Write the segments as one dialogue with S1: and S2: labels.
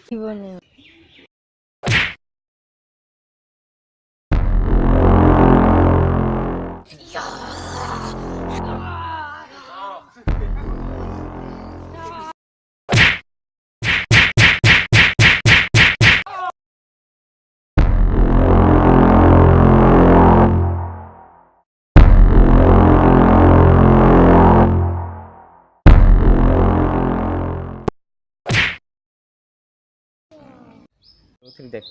S1: জীবনে
S2: ঠিক দেখ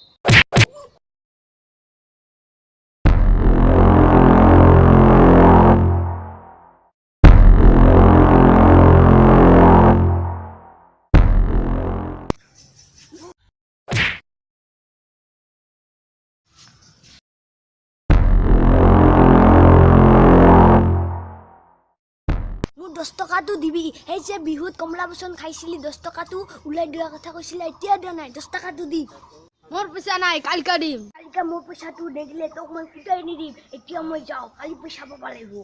S3: মোক 10 টকাটো দিবি এই যে বিহুত কমলা বচন খাইছিলি 10 টকাটো উলাই দিয়া কথা কৈছিলা এতিয়া দিয়া নাই 10 টকাটো দি
S1: মোর পয়সা নাই কালকে দিম
S3: কালিকা মোৰ পইচাটো দেখিলে তোক মই ফুটাই নিদিম এতিয়া মই যাওঁ কালি পইচা পাব লাগিব